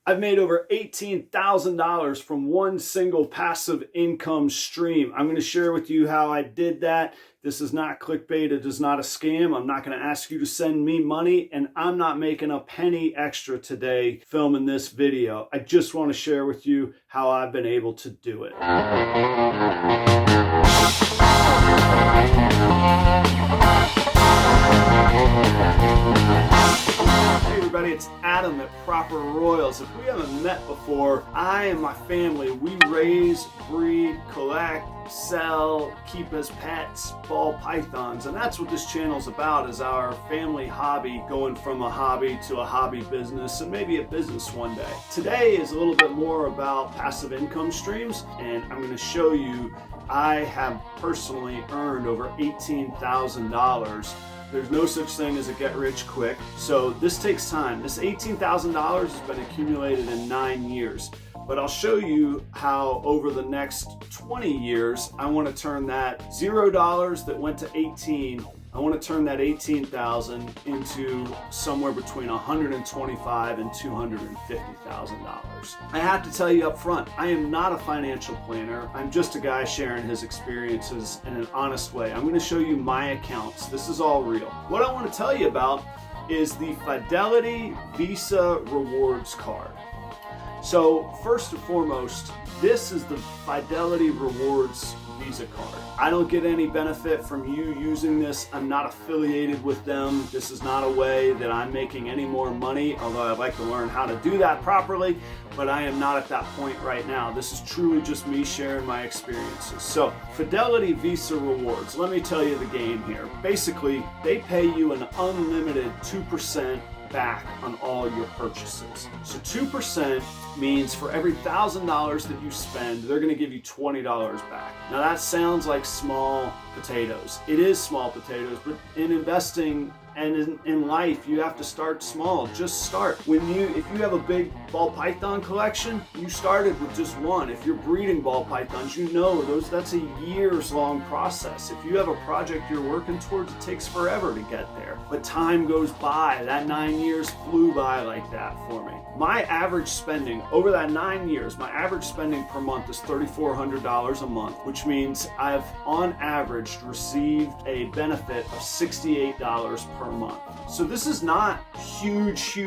I've made over $18,000 from one single passive income stream. I'm going to share with you how I did that. This is not clickbait. It is not a scam. I'm not going to ask you to send me money, and I'm not making a penny extra today filming this video. I just want to share with you how I've been able to do it. Hey everybody, it's Adam at Proper Royals. If we haven't met before, I and my family, we raise, breed, collect, sell, keep as pets, ball pythons, and that's what this channel's about, is our family hobby going from a hobby to a hobby business and maybe a business one day. Today is a little bit more about passive income streams, and I'm going to show you I have personally earned over $18,000. There's no such thing as a get rich quick. So this takes time. This $18,000 has been accumulated in 9 years. But I'll show you how over the next 20 years, I want to turn that $0 that went to 18, I want to turn that 18,000 into somewhere between $125,000 and $250,000. I have to tell you up front, I am not a financial planner. I'm just a guy sharing his experiences in an honest way. I'm going to show you my accounts. This is all real. What I want to tell you about is the Fidelity Visa Rewards card. So first and foremost, this is the Fidelity Rewards Visa card. I don't get any benefit from you using this. I'm not affiliated with them. This is not a way that I'm making any more money, although I'd like to learn how to do that properly, but I am not at that point right now. This is truly just me sharing my experiences. So Fidelity Visa Rewards, let me tell you the game here. Basically, they pay you an unlimited 2% back on all your purchases. So 2% means for every $1,000 that you spend, they're going to give you $20 back. Now that sounds like small potatoes. It is small potatoes, but in investing and in life, you have to start small. Just start. If you have a big ball python collection, you started with just one. If you're breeding ball pythons, you know that's a years-long process. If you have a project you're working towards, it takes forever to get there. But time goes by. That 9 years flew by like that for me. My average spending over that 9 years, my average spending per month is $3,400 a month, which means I've on average received a benefit of $68 per month. So this is not huge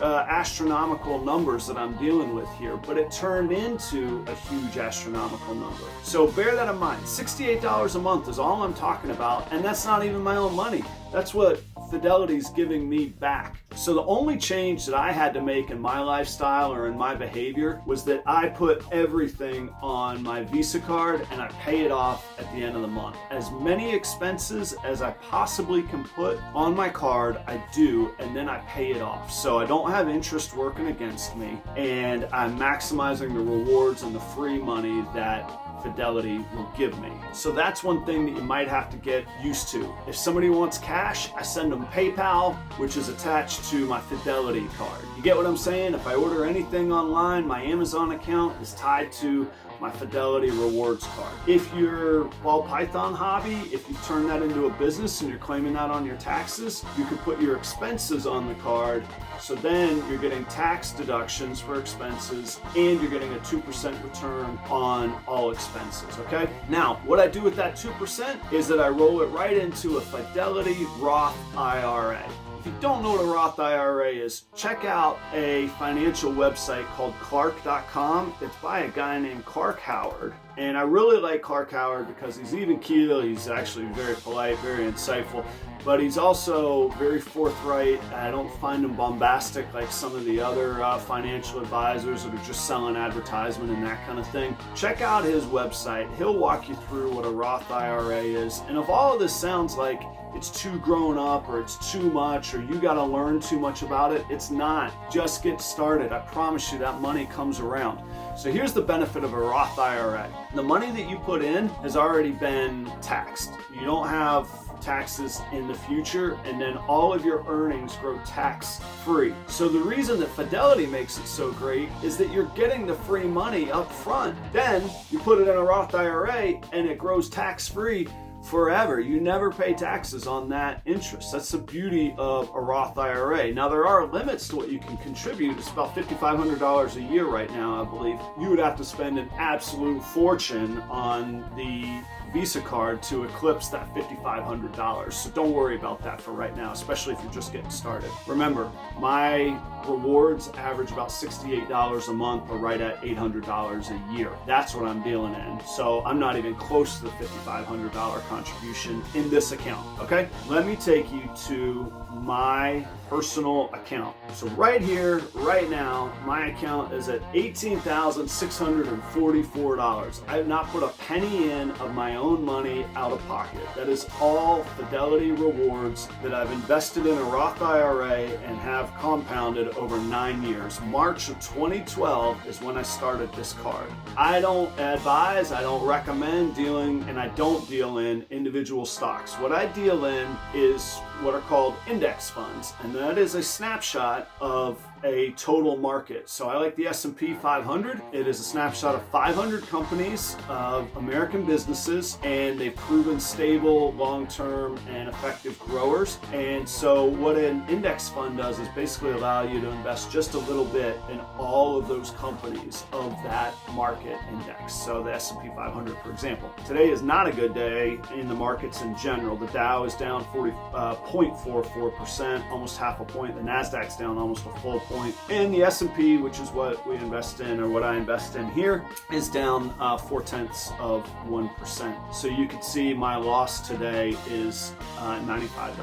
astronomical numbers that I'm dealing with here, but it turned into a huge astronomical number. So bear that in mind. $68 a month is all I'm talking about, and that's not even my own money. That's what Fidelity's giving me back. So the only change that I had to make in my lifestyle or in my behavior was that I put everything on my Visa card and I pay it off at the end of the month. As many expenses as I possibly can put on my card, I do, and then I pay it off. So I don't have interest working against me, and I'm maximizing the rewards and the free money that Fidelity will give me. So that's one thing that you might have to get used to. If somebody wants cash, I send them PayPal, which is attached to my Fidelity card. You get what I'm saying? If I order anything online, my Amazon account is tied to my Fidelity Rewards card. If your ball python hobby, if you turn that into a business and you're claiming that on your taxes, you can put your expenses on the card. So then you're getting tax deductions for expenses and you're getting a 2% return on all expenses, okay? Now, what I do with that 2% is that I roll it right into a Fidelity Roth IRA. If you don't know what a Roth IRA is, check out a financial website called Clark.com. It's by a guy named Clark Howard. And I really like Clark Howard because he's even keel. He's actually very polite, very insightful, but he's also very forthright. I don't find him bombastic like some of the other financial advisors that are just selling advertisement and that kind of thing. Check out his website. He'll walk you through what a Roth IRA is. And if all of this sounds like it's too grown up or it's too much or you got to learn too much about it, it's not. Just get started. I promise you that money comes around. So here's the benefit of a Roth IRA. The money that you put in has already been taxed. You don't have taxes in the future, and then all of your earnings grow tax free. So the reason that Fidelity makes it so great is that you're getting the free money up front. Then you put it in a Roth IRA and it grows tax free forever. You never pay taxes on that interest. That's the beauty of a Roth IRA. Now, there are limits to what you can contribute. It's about $5,500 a year right now, I believe. You would have to spend an absolute fortune on the Visa card to eclipse that $5,500. So don't worry about that for right now, especially if you're just getting started. Remember, my rewards average about $68 a month, or right at $800 a year. That's what I'm dealing in. So I'm not even close to the $5,500 contribution in this account, okay? Let me take you to my personal account. So right here, right now, my account is at $18,644. I have not put a penny in of my own money out of pocket. That is all Fidelity Rewards that I've invested in a Roth IRA and have compounded over 9 years. March of 2012 is when I started this card. I don't advise, I don't recommend dealing, and I don't deal in individual stocks. What I deal in is what are called index funds, and that is a snapshot of a total market. So I like the S&P 500. It is a snapshot of 500 companies of American businesses, and they've proven stable, long-term, and effective growers. And so what an index fund does is basically allow you to invest just a little bit in all of those companies of that market index. So the S&P 500, for example. Today is not a good day in the markets in general. The Dow is down 0.44%, almost half a point. The Nasdaq's down almost a full point. And the S&P, which is what we invest in, or what I invest in here, is down 0.4%. So you can see my loss today is $95.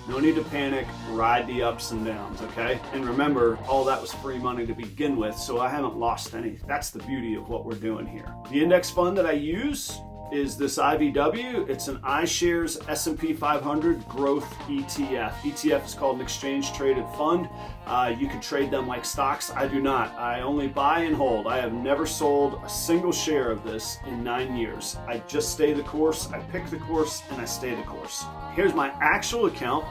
No need to panic, ride the ups and downs, okay? And remember, all that was free money to begin with, so I haven't lost any. That's the beauty of what we're doing here. The index fund that I use is this IVW. It's an iShares S&P 500 growth ETF. ETF is called an exchange traded fund. You can trade them like stocks. I do not. I only buy and hold. I have never sold a single share of this in 9 years. I just stay the course. I pick the course and I stay the course. Here's my actual account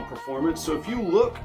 performance. So if you look,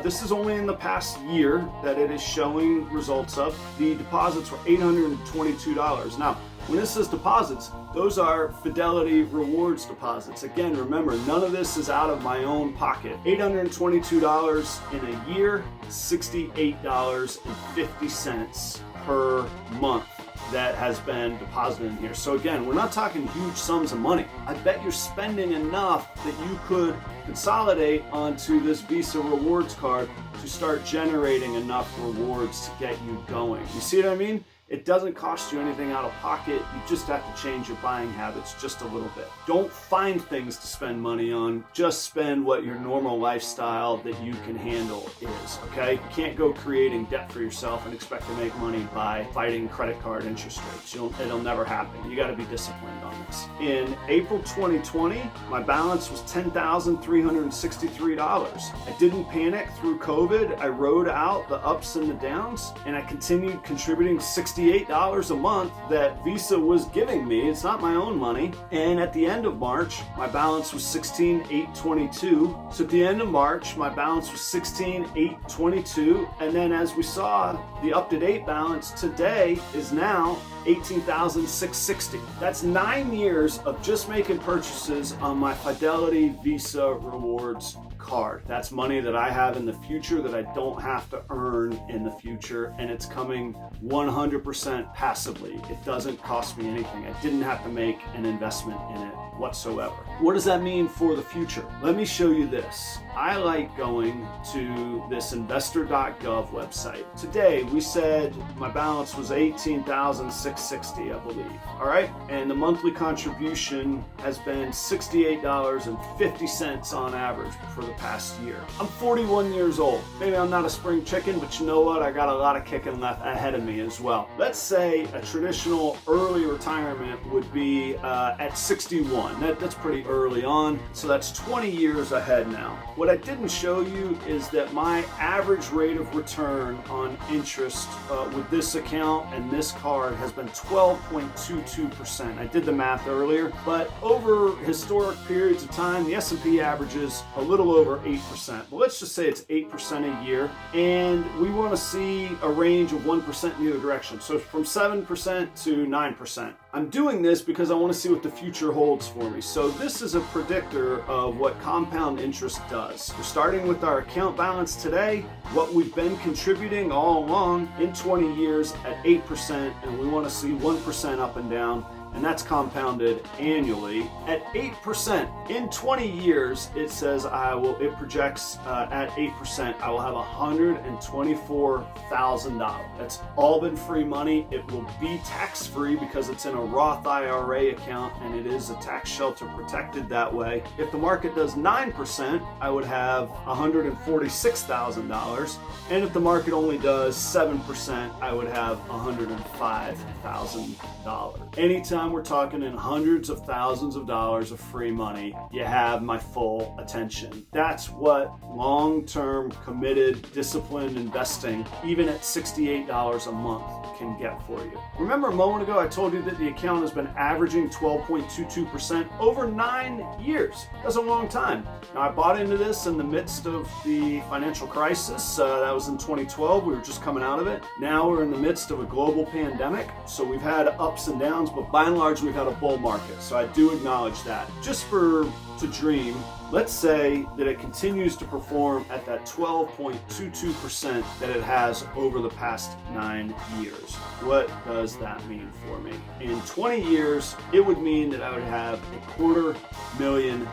this is only in the past year that it is showing results of. The deposits were $822. Now, when it says deposits, those are Fidelity Rewards deposits. Again, remember, none of this is out of my own pocket. $822 in a year, $68.50 per month that has been deposited in here. So again, we're not talking huge sums of money. I bet you're spending enough that you could consolidate onto this Visa rewards card to start generating enough rewards to get you going. You see what I mean? It doesn't cost you anything out of pocket. You just have to change your buying habits just a little bit. Don't find things to spend money on. Just spend what your normal lifestyle that you can handle is, okay? You can't go creating debt for yourself and expect to make money by fighting credit card interest rates. It'll never happen. You got to be disciplined on this. In April 2020, my balance was $10,363. I didn't panic through COVID. I rode out the ups and the downs, and I continued contributing $68 a month that Visa was giving me. It's not my own money. And at the end of March, my balance was $16,822. So at the end of March, my balance was $16,822. And then as we saw, the up-to-date balance today is now $18,660. That's 9 years of just making purchases on my Fidelity Visa Rewards card. That's money that I have in the future that I don't have to earn in the future, and it's coming 100% passively. It doesn't cost me anything. I didn't have to make an investment in it whatsoever. What does that mean for the future? Let me show you this. I like going to this investor.gov website. Today we said my balance was $18,660, I believe. All right, and the monthly contribution has been $68.50 on average for the past year. I'm 41 years old. Maybe I'm not a spring chicken, but you know what? I got a lot of kicking left ahead of me as well. Let's say a traditional early retirement would be at 61. That's pretty early on, so that's 20 years ahead now. What I didn't show you is that my average rate of return on interest with this account and this card has been 12.22%. I did the math earlier, but over historic periods of time, the S&P averages a little over 8%. But let's just say it's 8% a year, and we want to see a range of 1% in either direction. So from 7% to 9%. I'm doing this because I want to see what the future holds for me. So this is a predictor of what compound interest does. We're starting with our account balance today, what we've been contributing all along in 20 years at 8%, and we want to see 1% up and down. And that's compounded annually at 8%. In 20 years, it says it projects at 8%, I will have $124,000. That's all been free money. It will be tax-free because it's in a Roth IRA account and it is a tax shelter protected that way. If the market does 9%, I would have $146,000. And if the market only does 7%, I would have $105,000. Anytime we're talking in hundreds of thousands of dollars of free money, you have my full attention. That's what long-term, committed, disciplined investing, even at $68 a month, can get for you. Remember a moment ago I told you that the account has been averaging 12.22% over 9 years. That's a long time. Now I bought into this in the midst of the financial crisis. That was in 2012. We were just coming out of it. Now we're in the midst of a global pandemic. So we've had ups and downs, but by and large we've had a bull market. So I do acknowledge that. Just to dream, let's say that it continues to perform at that 12.22% that it has over the past 9 years. What does that mean for me? In 20 years, it would mean that I would have $250,000.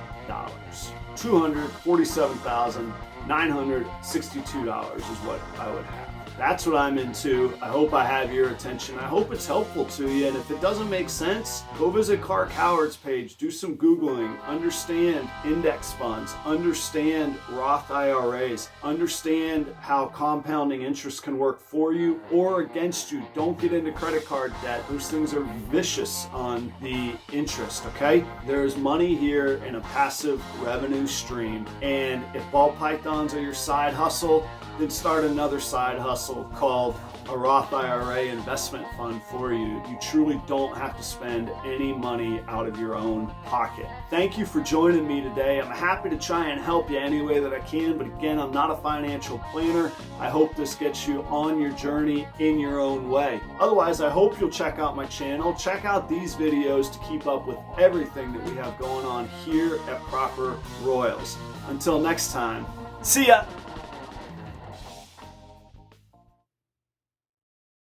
$247,962 is what I would have. That's what I'm into. I hope I have your attention. I hope it's helpful to you. And if it doesn't make sense, go visit Clark Howard's page, do some Googling, understand index funds, understand Roth IRAs, understand how compounding interest can work for you or against you. Don't get into credit card debt. Those things are vicious on the interest, okay? There's money here in a passive revenue stream. And if ball pythons are your side hustle, then start another side hustle called a Roth IRA investment fund for you. You truly don't have to spend any money out of your own pocket. Thank you for joining me today. I'm happy to try and help you any way that I can, but again, I'm not a financial planner. I hope this gets you on your journey in your own way. Otherwise, I hope you'll check out my channel. Check out these videos to keep up with everything that we have going on here at Proper Royals. Until next time, see ya!